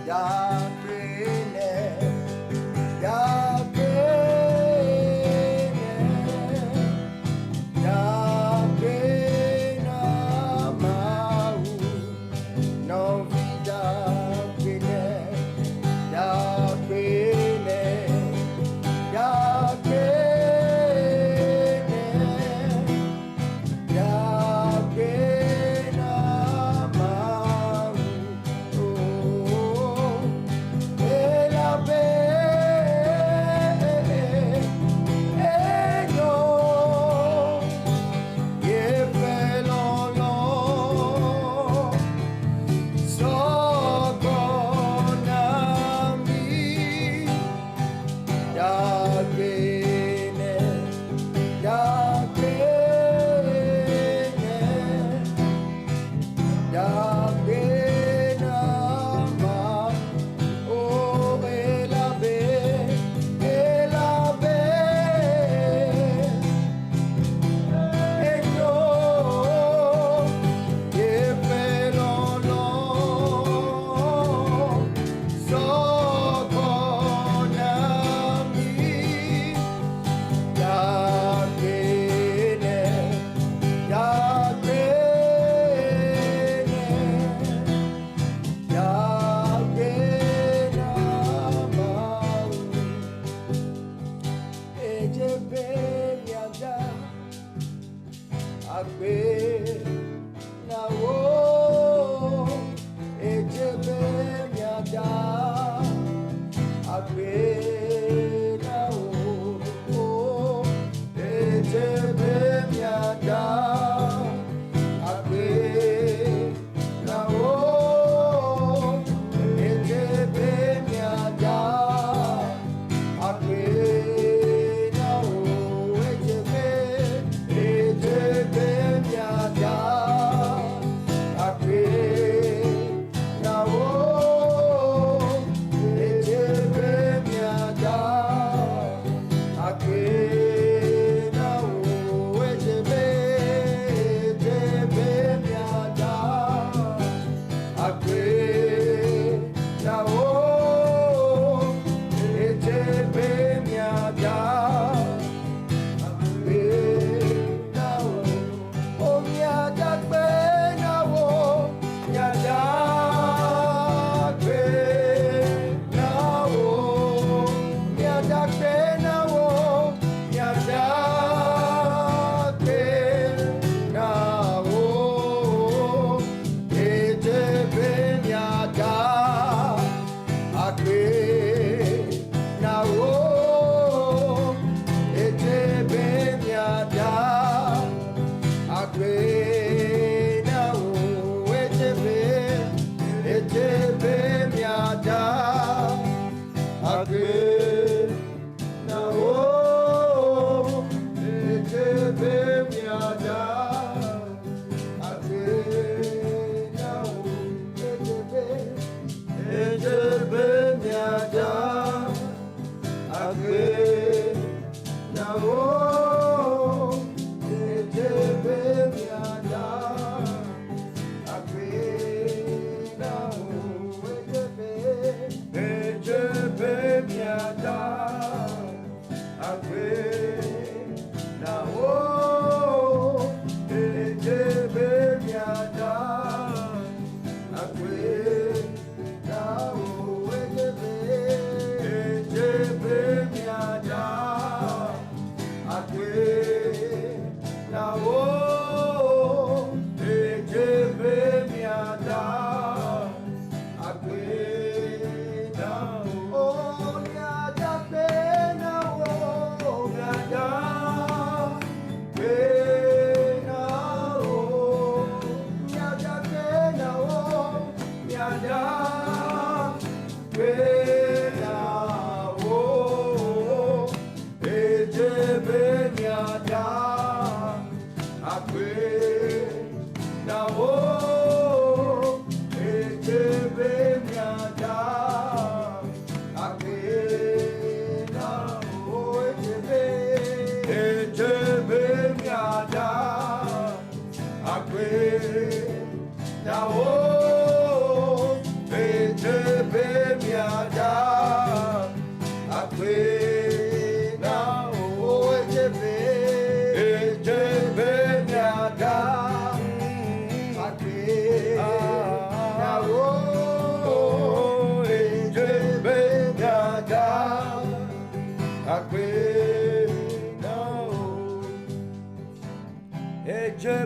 Yeah.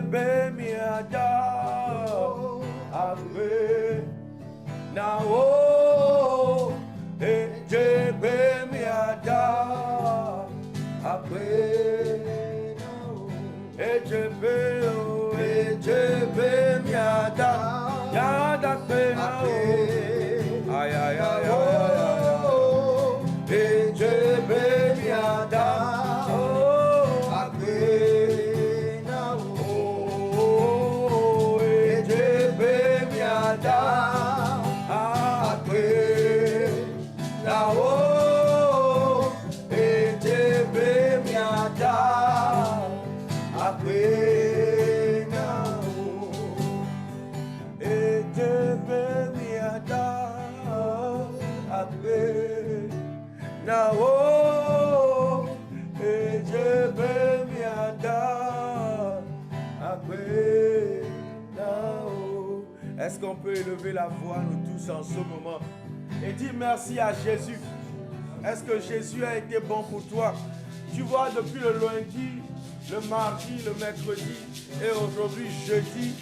Ejebe miada Akwe Nao Ejebe miada Akwe Ejebe miada Yada kwe nao Ay ay ay ay Ejebe miada Akwe Nao Ejebe miada Akwe Nao Ejebe miada Akwe Nao Ejebe miada Akwe Nao Ejebe miada Akwe Nao. Est-ce qu'on peut élever la voix nous tous en ce moment et dire merci à Jésus? Est-ce que Jésus a été bon pour toi? Tu vois, depuis le lundi, le mardi, le mercredi et aujourd'hui jeudi,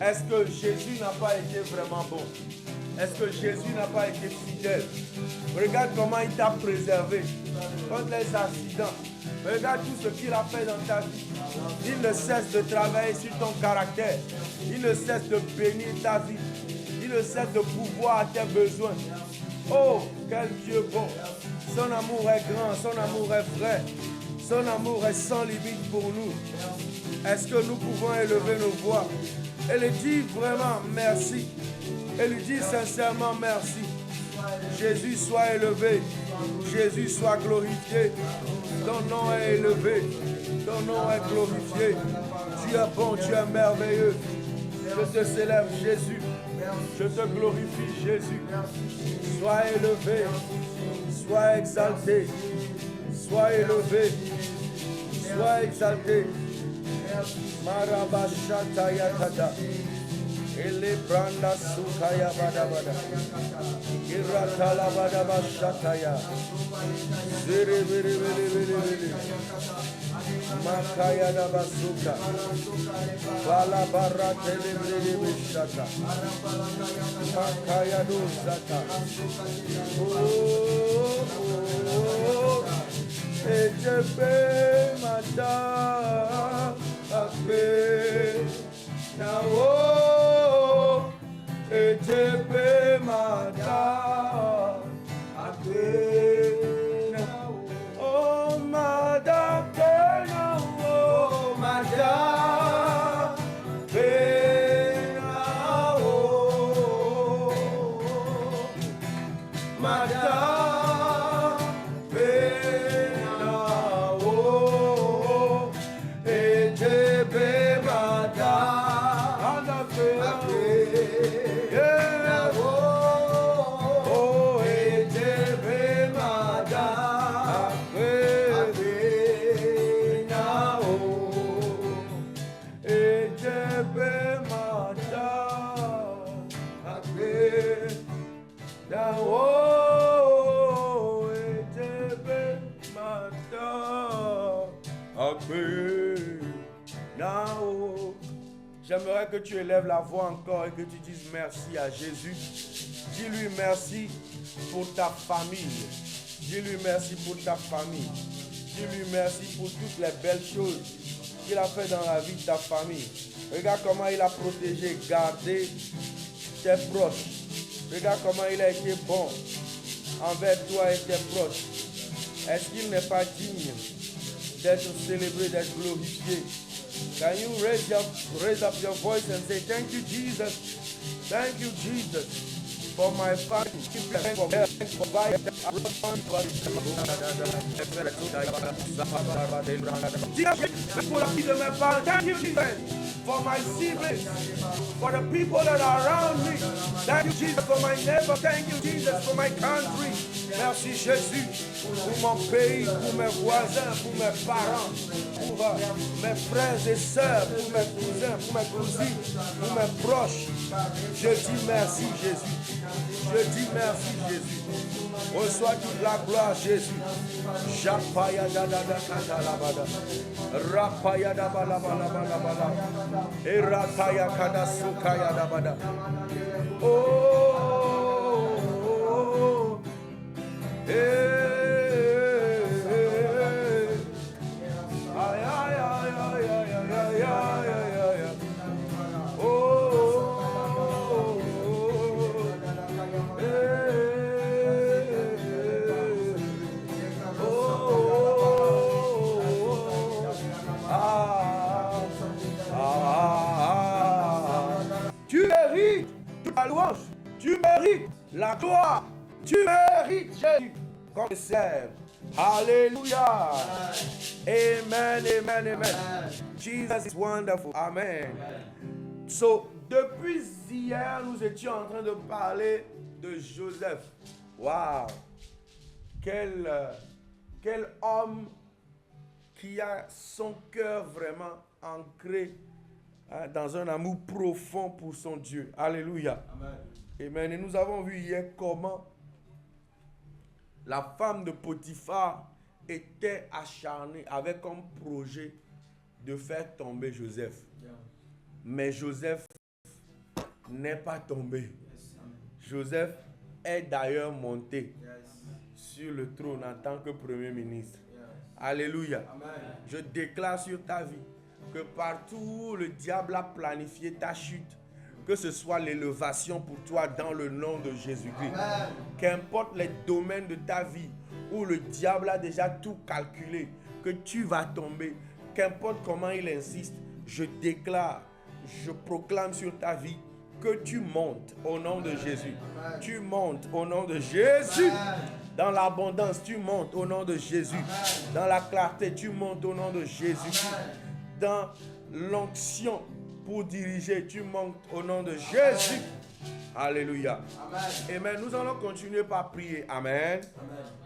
est-ce que Jésus n'a pas été vraiment bon? Est-ce que Jésus n'a pas été fidèle? Regarde comment il t'a préservé contre les accidents. Regarde tout ce qu'il a fait dans ta vie. Il ne cesse de travailler sur ton caractère. Il ne cesse de bénir ta vie. Il ne cesse de pouvoir à tes besoins. Oh, quel Dieu bon. Son amour est grand, son amour est vrai. Son amour est sans limite pour nous. Est-ce que nous pouvons élever nos voix et lui dire vraiment merci? Et lui dire sincèrement merci. Jésus soit élevé. Jésus soit glorifié. Ton nom est élevé. Ton nom est glorifié. Tu es bon, tu es merveilleux. Je te célèbre Jésus. Je te glorifie Jésus. Sois élevé. Sois exalté. Sois élevé. Sois exalté. Marabashata yakada. Ele branda sukaya bada bada. Iratala bada bashataya. Zere bere bere bere bere. Makaya da basuka. Bala barra tele bere bishata. Makaya do zata. Oh, Ejebe mata akbe. Now, Ejebe mata akbe. Oh, mada kena, oh, mada kena, oh, mada kena, oh, Ejebe mada. J'aimerais que tu élèves la voix encore et que tu dises merci à Jésus. Dis-lui merci pour ta famille. Dis-lui merci pour ta famille. Dis-lui merci pour toutes les belles choses qu'il a fait dans la vie de ta famille. Regarde comment il a protégé, gardé tes proches. Regarde comment il a été bon envers toi et tes proches. Est-ce qu'il n'est pas digne d'être célébré, d'être glorifié? Can you raise up your voice and say, thank you, Jesus. Thank you, Jesus, for my family. Thank you, Jesus, for my siblings, for the people that are around me. Thank you, Jesus, for my neighbor. Thank you, Jesus, for my country. Merci Jésus pour mon pays, pour mes voisins, pour mes parents, pour mes frères et sœurs, pour mes cousins, pour mes cousines, pour mes proches. Je dis merci Jésus. Je dis merci Jésus. Reçois toute la gloire Jésus. Japaya da da da katalabada. Rapaya da bala bala bala bala. Erataya kada sukaya da bada. Oh, ay ay ay ay ay ay ay ay. Tu mérites la louange, tu mérites la gloire, tu mérites Jésus comme serve. Alléluia. Amen, amen, amen. Jesus is wonderful. Amen. So, depuis hier, nous étions en train de parler de Joseph. Wow. Quel homme qui a son cœur vraiment ancré dans un amour profond pour son Dieu. Alléluia. Amen. Amen. Et nous avons vu hier comment la femme de Potiphar était acharnée avec comme projet de faire tomber Joseph. Yeah. Mais Joseph n'est pas tombé. Yes. Joseph est d'ailleurs monté sur le trône en tant que premier ministre. Yes. Alléluia. Amen. Je déclare sur ta vie que partout où le diable a planifié ta chute, que ce soit l'élévation pour toi dans le nom de Jésus-Christ. Qu'importe les domaines de ta vie où le diable a déjà tout calculé, que tu vas tomber, qu'importe comment il insiste, je déclare, je proclame sur ta vie que tu montes au nom de Jésus. Tu montes au nom de Jésus. Dans l'abondance, tu montes au nom de Jésus. Dans la clarté, tu montes au nom de Jésus. Dans l'onction pour diriger, tu montes au nom de Jésus. Alléluia. Amen. Nous allons continuer par prier. Amen.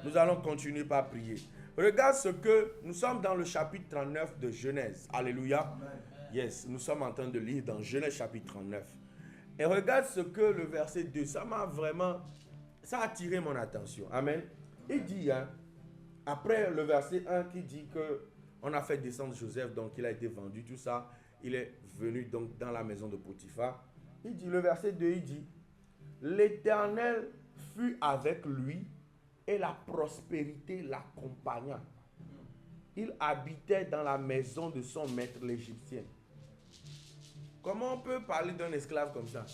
Nous allons continuer par prier. Regarde ce que nous sommes dans le chapitre 39 de Genèse. Alléluia. Yes, nous sommes en train de lire dans Genèse chapitre 39. Et regarde ce que le verset 2, ça a attiré mon attention. Amen. Il dit, après le verset 1 qui dit que on a fait descendre Joseph, donc il a été vendu, tout ça. Il est venu donc dans la maison de Potiphar. Il dit, le verset 2, il dit, l'Éternel fut avec lui et la prospérité l'accompagna. Il habitait dans la maison de son maître l'Égyptien. Comment on peut parler d'un esclave comme ça?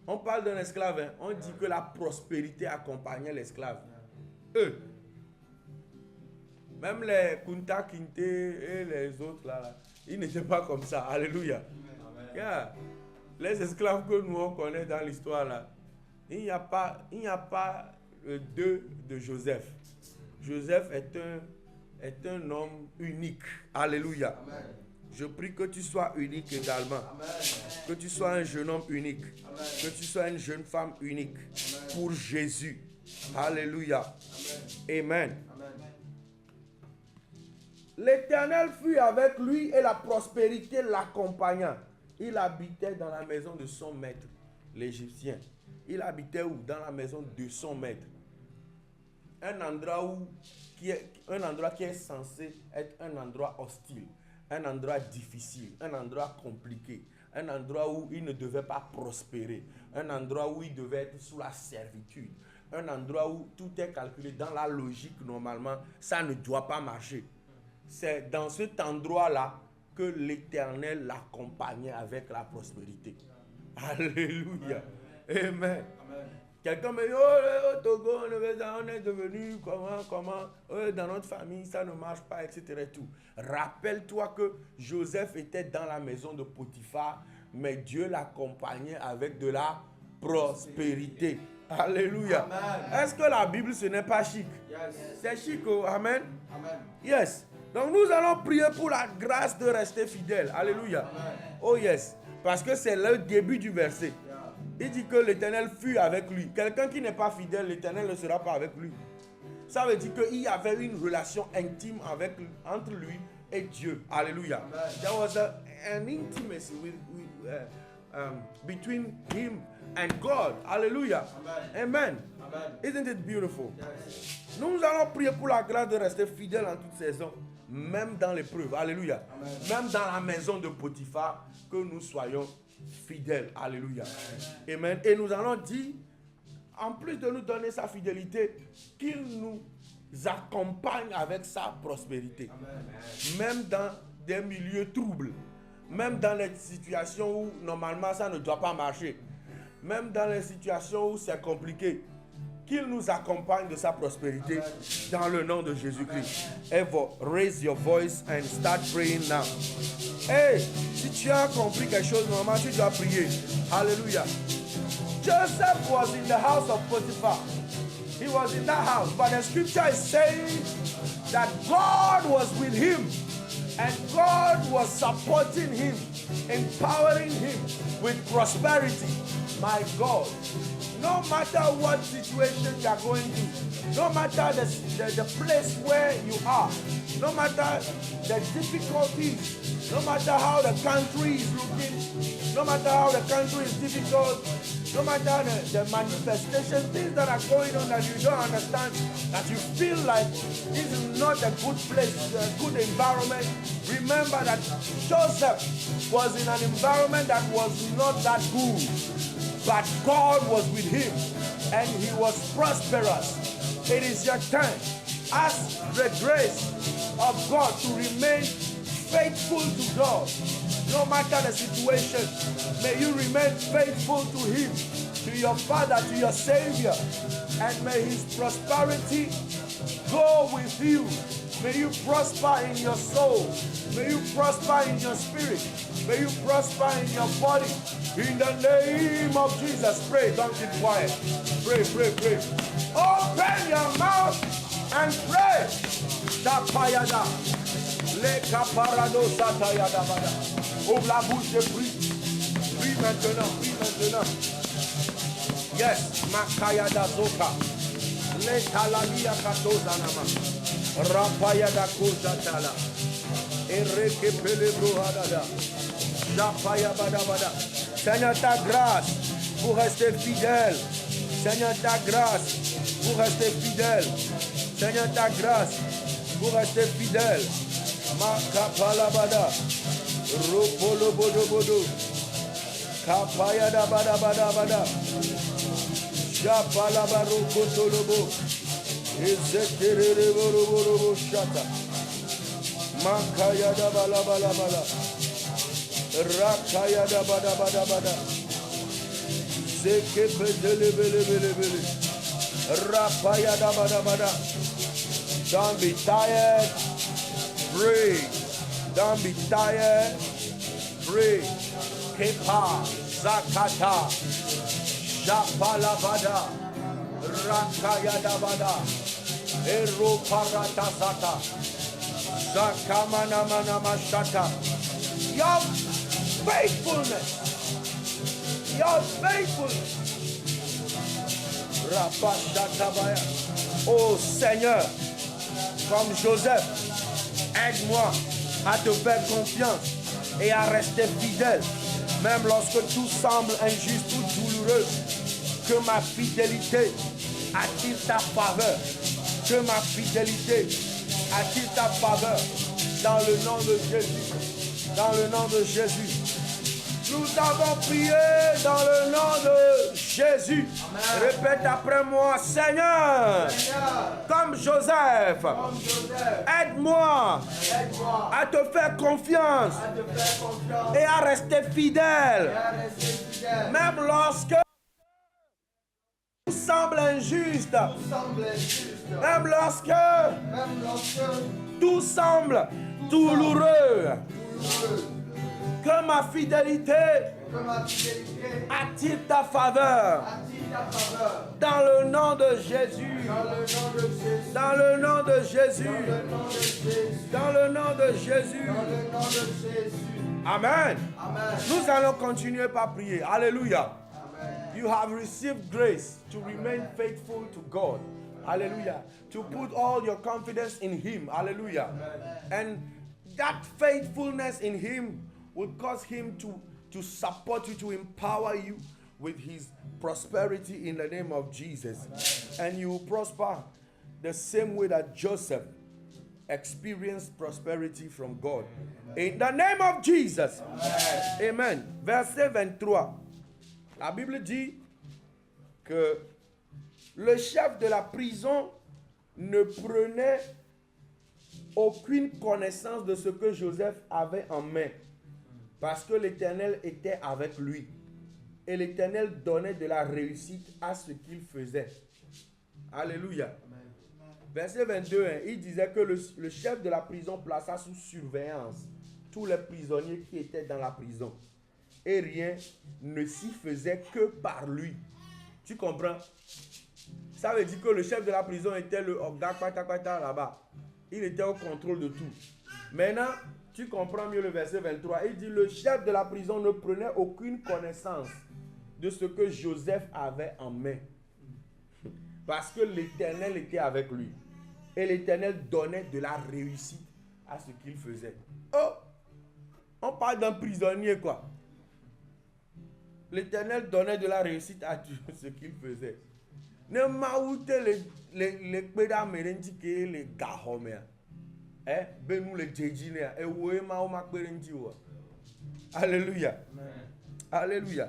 On parle d'un esclave, hein? On dit que la prospérité accompagnait l'esclave. Même les Kunta Kinte et les autres là, ils n'étaient pas comme ça. Alléluia. Yeah. Les esclaves que nous on connaît dans l'histoire là, il n'y a pas deux de Joseph. Joseph est un homme unique. Alléluia. Amen. Je prie que tu sois unique également. Amen. Que tu sois un jeune homme unique. Amen. Que tu sois une jeune femme unique. Amen. Pour Jésus. Alléluia. Amen. Amen. L'Éternel fut avec lui et la prospérité l'accompagna. Il habitait dans la maison de son maître, l'Égyptien. Il habitait où? Dans la maison de son maître. Un endroit qui est censé être un endroit hostile, un endroit difficile, un endroit compliqué, un endroit où il ne devait pas prospérer, un endroit où il devait être sous la servitude, un endroit où tout est calculé dans la logique normalement, ça ne doit pas marcher. C'est dans cet endroit-là que l'Éternel l'accompagnait avec la prospérité. Alléluia. Amen. Quelqu'un me dit, oh Togo, on est devenu comment, dans notre famille, ça ne marche pas, etc. Et tout. Rappelle-toi que Joseph était dans la maison de Potiphar, mais Dieu l'accompagnait avec de la prospérité. Alléluia. Amen. Est-ce que la Bible, ce n'est pas chic? Yes. C'est chic, oh, amen. Amen. Yes. Donc nous allons prier pour la grâce de rester fidèle. Alléluia. Amen. Oh yes. Parce que c'est le début du verset. Il dit que l'Éternel fut avec lui. Quelqu'un qui n'est pas fidèle, l'Éternel ne sera pas avec lui. Ça veut dire qu'il y avait une relation intime entre lui et Dieu. Alléluia. There was an intimacy between him and God. Hallelujah. Amen. Isn't it beautiful? Yes. Nous allons prier pour la grâce de rester fidèle en toute saison, même dans l'épreuve. Alléluia. Même dans la maison de Potiphar, que nous soyons fidèles. Alléluia. Amen. Et nous allons dire, en plus de nous donner sa fidélité, qu'il nous accompagne avec sa prospérité. Amen. Même dans des milieux troubles, même dans les situations où normalement ça ne doit pas marcher, même dans les situations où c'est compliqué, qu'il nous accompagne de sa prospérité. Amen. Dans le nom de Jésus-Christ. Ever raise your voice and start praying now. Hey, si tu as compris quelque chose, normalement tu dois prier. Hallelujah. Joseph was in the house of Potiphar. He was in that house, but the scripture is saying that God was with him and God was supporting him, empowering him with prosperity. My God, no matter what situation you are going through, no matter the place where you are, no matter the difficulties, no matter how the country is looking, no matter how the country is difficult, no matter the manifestation, things that are going on that you don't understand, that you feel like this is not a good place, a good environment, remember that Joseph was in an environment that was not that good, but God was with him and he was prosperous. It is your turn. Ask the grace of God to remain faithful to God. No matter the situation, may you remain faithful to him, to your Father, to your Savior, and may his prosperity go with you. May you prosper in your soul. May you prosper in your spirit. May you prosper in your body. In the name of Jesus, pray. Don't keep quiet. Pray, pray, pray. Open your mouth and pray. Tapayada. Leka parado satayada bada. Ouvre la bouche et prie. Prie maintenant, prie maintenant. Yes, Makayada Zoka. Leka la lia katozanama. Rapayada kozatala. Ereke pelebro hadada. Japaya bada bada. Seigneur, ta grâce pour rester fidèle. Seigneur, ta grâce pour rester fidèle. Seigneur, ta grâce pour rester fidèle. Makapalabada. Ropolo bodo bodo. Kapaya da bada bada bada. Japalabaro kotolobo. Ezekerere boro boro bo shata. Makaya da bala bala bala. Rakaya da bada bada bada. Zeke bedele bele bele bele. Rapaya da bada bada. Don't be tired. Pray. Don't be tired. Pray. Kepa zakata. Shapala bada. Rakaya da bada. Ero parata zata. Zakamana mana mashata. Your faithfulness. Your faithfulness. Rapashatabaya. Oh Seigneur, comme Joseph, aide-moi à te faire confiance et à rester fidèle, même lorsque tout semble injuste ou douloureux. Que ma fidélité attire ta faveur. Que ma fidélité attire ta faveur. Dans le nom de Jésus. Dans le nom de Jésus. Nous avons prié dans le nom de Jésus. Amen. Répète après moi, Seigneur, comme Joseph, aide-moi à te faire confiance, et à rester fidèle, même lorsque tout semble injuste, même lorsque tout semble douloureux. Que ma fidélité attire ta faveur. Dans le nom de Jésus. Dans le nom de Jésus. Dans le nom de Jésus. Amen. Nous allons continuer par prier. Alléluia. You have received grace to remain faithful to God. Hallelujah. To put all your confidence in Him. Hallelujah. And that faithfulness in Him will cause Him to support you, to empower you with His prosperity in the name of Jesus. And you will prosper the same way that Joseph experienced prosperity from God. In the name of Jesus. Amen. Verset 23. La Bible dit que le chef de la prison ne prenait aucune connaissance de ce que Joseph avait en main, parce que l'Éternel était avec lui. Et l'Éternel donnait de la réussite à ce qu'il faisait. Alléluia. Verset 22, il disait que le chef de la prison plaça sous surveillance tous les prisonniers qui étaient dans la prison. Et rien ne s'y faisait que par lui. Tu comprends? Ça veut dire que le chef de la prison était le Ogda Kwata là-bas. Il était au contrôle de tout. Maintenant, tu comprends mieux le verset 23. Il dit, le chef de la prison ne prenait aucune connaissance de ce que Joseph avait en main. Parce que l'Éternel était avec lui. Et l'Éternel donnait de la réussite à ce qu'il faisait. Oh! On parle d'un prisonnier, quoi. L'Éternel donnait de la réussite à ce qu'il faisait. Ne maoute les pédas mérendique les gahomea. Eh? Benou les djejine. Et oué maoma pérendi wa. Alléluia. Alléluia.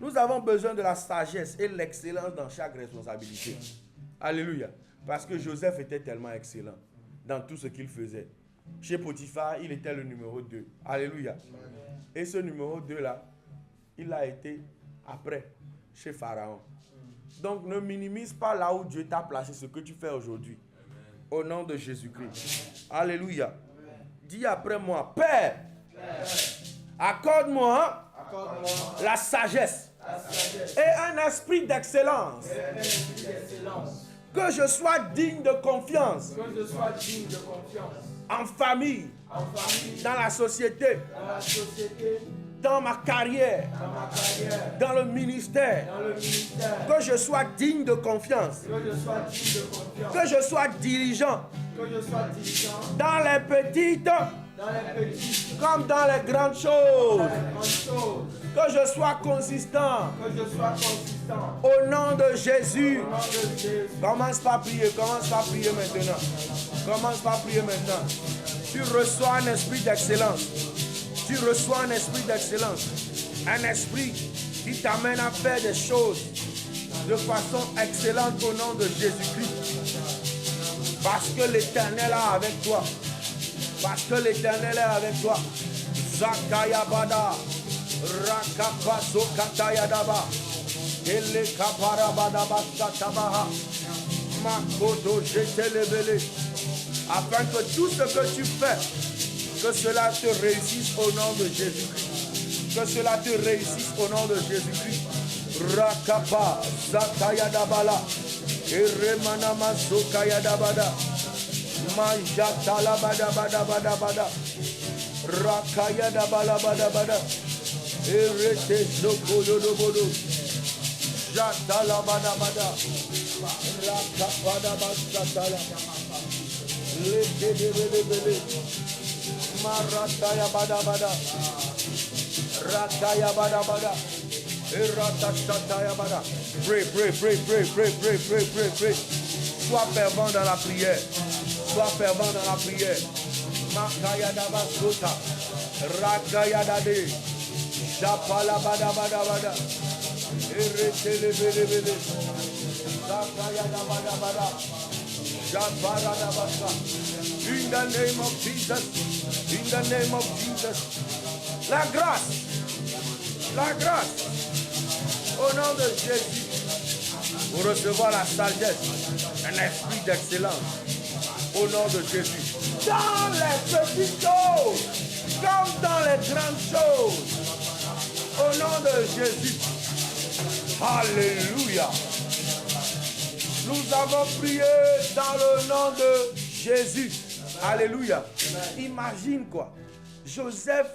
Nous avons besoin de la sagesse et l'excellence dans chaque responsabilité. Alléluia. Parce que Joseph était tellement excellent dans tout ce qu'il faisait. Chez Potiphar, il était le numéro 2. Alléluia. Et ce numéro 2 là, il a été après chez Pharaon. Donc ne minimise pas là où Dieu t'a placé ce que tu fais aujourd'hui. Au nom de Jésus-Christ. Alléluia. Dis après moi, Père, accorde-moi la sagesse et un esprit d'excellence. Que je sois digne de confiance. En famille, dans la société, dans ma carrière, dans le ministère, que je sois digne de confiance, que je sois diligent, dans les petites comme dans les grandes choses, que je sois consistant. Au nom de Jésus. Commence par prier, maintenant. Commence par prier maintenant. Tu reçois un esprit d'excellence. Tu reçois un esprit d'excellence. Un esprit qui t'amène à faire des choses de façon excellente au nom de Jésus-Christ. Parce que l'Éternel est avec toi. Parce que l'Éternel est avec toi. Zakaya Bada. Rakapaso Katayadaba. Ele Kaparabadaba Satabaha. Makoto Jetelebele. Afin que tout ce que tu fais, que cela te réussisse au nom de Jésus-Christ. Que cela te réussisse au nom de Jésus-Christ. Rakapa Zakayadabala. Eremanama Sokayadabada. Majatala Bada Bada Bada Bada. Rakayadabala Bada Bada. Erete Sokoyodobodo. Jatala Bada Bada. Rakapada Basatala. Lekebebebele. Marataya Bada Bada. Rataya Bada Bada. Eratashataya Bada. Pray. Sois fervent dans la prière. Sois fervent dans la prière. Makaya Dabasota. Rakaya Dade. Japala Bada Bada Bada. Eretelebelebele. Zakaya Bada Bada. Japara Dabasa. In the name of Jesus. In the name of Jesus. La grâce. Au nom de Jésus. Pour recevoir la sagesse. Un esprit d'excellence. Au nom de Jésus. Dans les petites choses. Comme dans les grandes choses. Au nom de Jésus. Alléluia. Nous avons prié dans le nom de Jésus. Alléluia. Imagine quoi. Joseph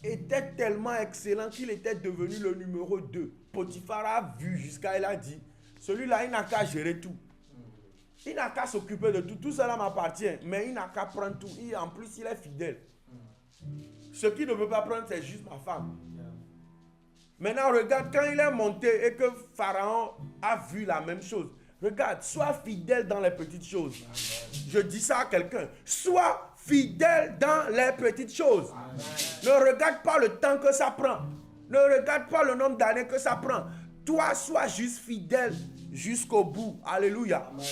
était tellement excellent qu'il était devenu le numéro 2. Potiphar a vu jusqu'à il a dit, celui-là, il n'a qu'à gérer tout. Il n'a qu'à s'occuper de tout. Tout cela m'appartient, mais il n'a qu'à prendre tout. En plus, il est fidèle. Ce qu'il ne veut pas prendre, c'est juste ma femme. Maintenant, regarde, quand il est monté et que Pharaon a vu la même chose. Regarde, sois fidèle dans les petites choses. Je dis ça à quelqu'un. Sois fidèle dans les petites choses. Amen. Ne regarde pas le temps que ça prend. Ne regarde pas le nombre d'années que ça prend. Toi, sois juste fidèle jusqu'au bout. Alléluia. Amen.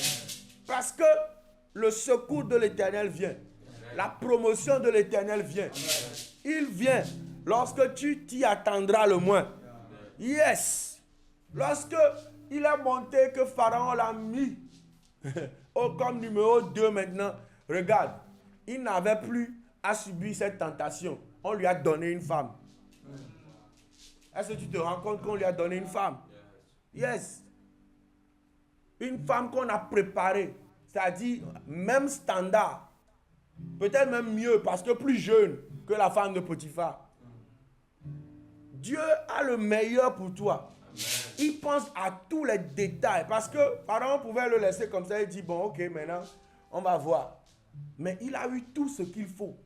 Parce que le secours de l'Éternel vient. Amen. La promotion de l'Éternel vient. Amen. Il vient lorsque tu t'y attendras le moins. Amen. Yes. Lorsque il est monté, que Pharaon l'a mis comme numéro 2 maintenant. Regarde, il n'avait plus à subir cette tentation. On lui a donné une femme. Est-ce que tu te rends compte qu'on lui a donné une femme? Yes. Une femme qu'on a préparée. C'est-à-dire, même standard. Peut-être même mieux, parce que plus jeune que la femme de Potiphar. Dieu a le meilleur pour toi. Il pense à tous les détails. Parce que Pharaon pouvait le laisser comme ça et dire, bon, ok, maintenant, on va voir. Mais il a eu tout ce qu'il faut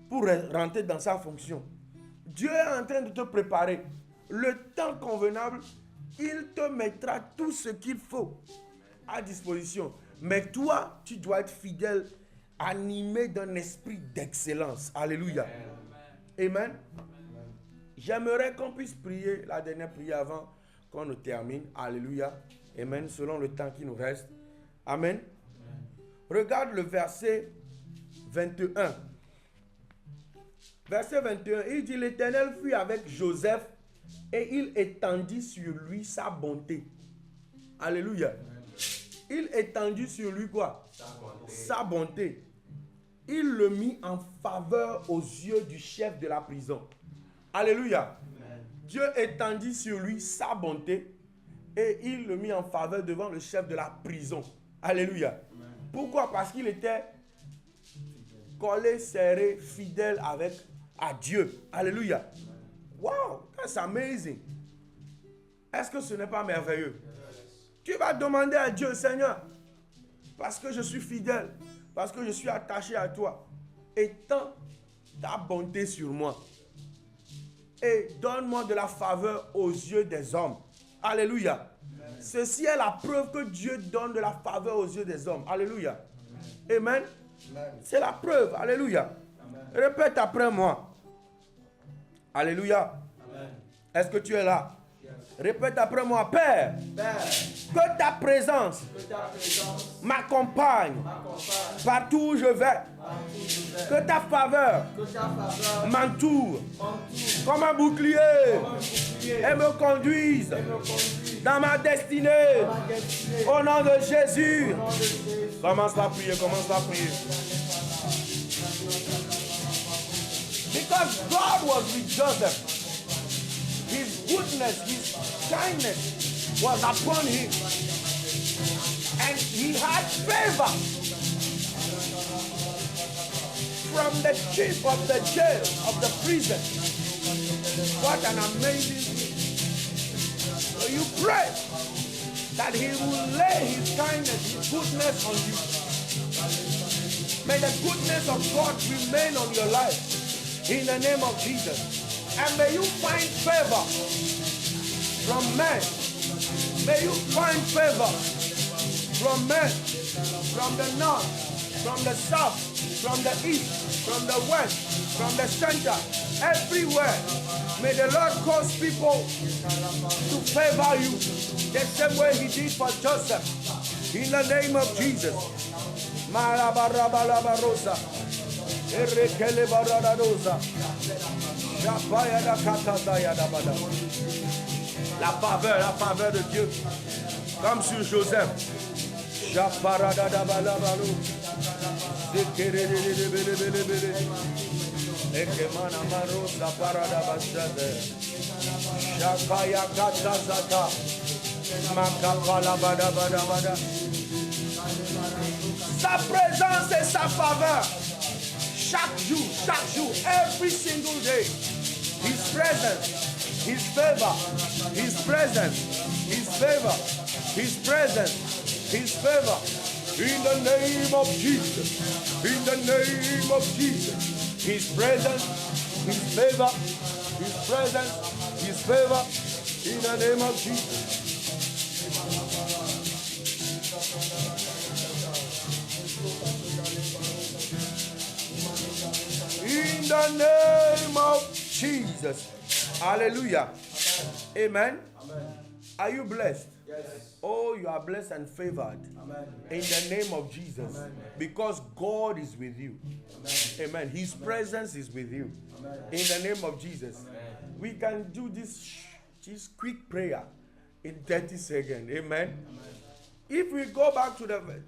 pour rentrer dans sa fonction. Dieu est en train de te préparer. Le temps convenable, il te mettra tout ce qu'il faut à disposition. Mais toi, tu dois être fidèle, animé d'un esprit d'excellence. Alléluia. Amen. Amen. J'aimerais qu'on puisse prier la dernière prière avant qu'on ne termine. Alléluia. Amen. Selon le temps qui nous reste. Amen. Regarde le verset 21. Verset 21, il dit, l'Éternel fut avec Joseph et il étendit sur lui sa bonté. Alléluia. Il étendit sur lui quoi? Sa bonté. Il le mit en faveur aux yeux du chef de la prison. Alléluia. Amen. Dieu étendit sur lui sa bonté et il le mit en faveur devant le chef de la prison. Alléluia. Amen. Pourquoi? Parce qu'il était collé, serré, fidèle à Dieu. Alléluia. Wow, that's amazing. Est-ce que ce n'est pas merveilleux? Tu vas demander à Dieu, Seigneur, parce que je suis fidèle, parce que je suis attaché à toi, étends ta bonté sur moi. Et donne-moi de la faveur aux yeux des hommes. Alléluia. Amen. Ceci est la preuve que Dieu donne de la faveur aux yeux des hommes. Alléluia. Amen. Amen. C'est la preuve. Alléluia. Amen. Répète après moi. Alléluia. Amen. Est-ce que tu es là? Yes. Répète après moi. Père, que ta présence m'accompagne partout où je vais. Que ta faveur m'entoure comme un bouclier et me conduise dans ma destinée. Au nom de Jésus. Commence à prier, commence à prier. Because God was with Joseph. His goodness, his kindness was upon him. And he had favor from the chief of the jail, of the prison. What an amazing thing. So you pray that he will lay his kindness, his goodness on you. May the goodness of God remain on your life in the name of Jesus. And may you find favor from men. May you find favor from men, from the north, from the south, from the east, from the west, from the center, everywhere. May the Lord cause people to favor you the same way he did for Joseph. In the name of Jesus. La faveur de Dieu, comme sur Joseph. Sa présence et sa faveur chaque jour, every single day. His presence, His favor, His presence, His favor, His presence, His favor. In the name of Jesus, in the name of Jesus, His presence, His favor, His presence, His favor, in the name of Jesus. In the name of Jesus. Hallelujah. Amen. Amen. Are you blessed? Yes. Oh, you are blessed and favored. Amen. In the name of Jesus. Amen. Because God is with you. Amen. Amen. His presence is with you. Amen. In the name of Jesus. Amen. We can do this quick prayer in 30 seconds. Amen. Amen. If we go back to the verse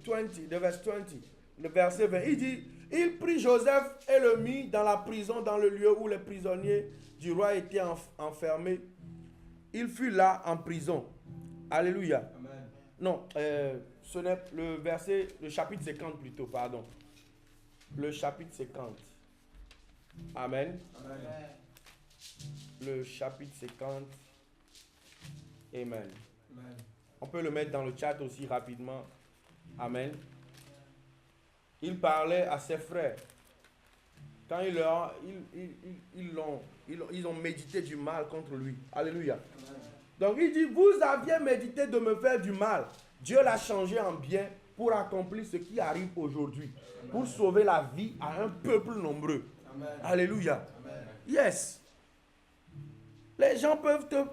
20, le verset 20, il dit, il prit Joseph et le mit dans la prison, dans le lieu où les prisonniers du roi étaient enfermés. Il fut là en prison. Alléluia. Amen. Non, ce n'est le chapitre 50 plutôt, pardon. Le chapitre 50. Amen. Amen. Le chapitre 50. Amen. Amen. On peut le mettre dans le chat aussi rapidement. Amen. Il parlait à ses frères. Quand ils ont médité du mal contre lui. Alléluia. Amen. Donc il dit, vous aviez médité de me faire du mal. Dieu l'a changé en bien pour accomplir ce qui arrive aujourd'hui. Amen. Pour sauver la vie à un peuple nombreux. Amen. Alléluia. Amen. Yes. Les gens peuvent te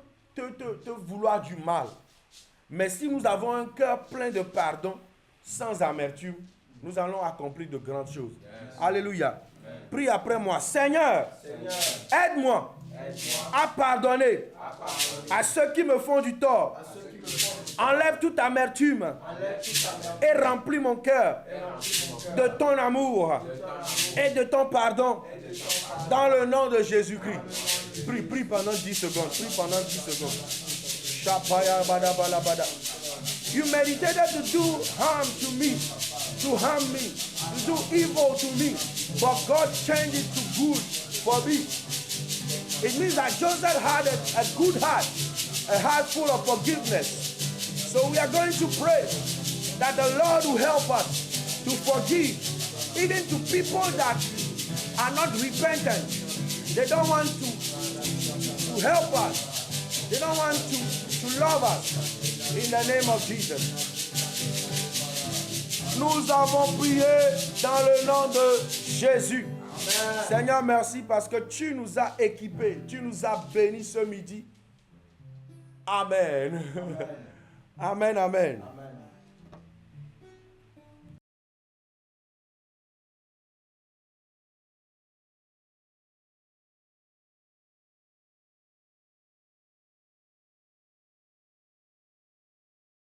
vouloir du mal. Mais si nous avons un cœur plein de pardon, sans amertume, nous allons accomplir de grandes choses. Yes. Alléluia. Amen. Prie après moi. Seigneur, aide-moi à pardonner à ceux qui me font du tort. Enlève toute amertume et remplis mon cœur de ton amour et de ton pardon dans le nom de Jésus-Christ. Prie pendant 10 secondes. Prie pendant 10 secondes. You meditated to do harm to me, to harm me, to do evil to me, but God changed it to good for me. It means that Joseph had a good heart, a heart full of forgiveness. So we are going to pray that the Lord will help us to forgive, even to people that are not repentant. They don't want to help us. They don't want to love us. In the name of Jesus. Nous avons prié dans le nom de Jésus. Amen. Seigneur, merci parce que tu nous as équipés. Tu nous as bénis ce midi. Amen. Amen, amen. Amen.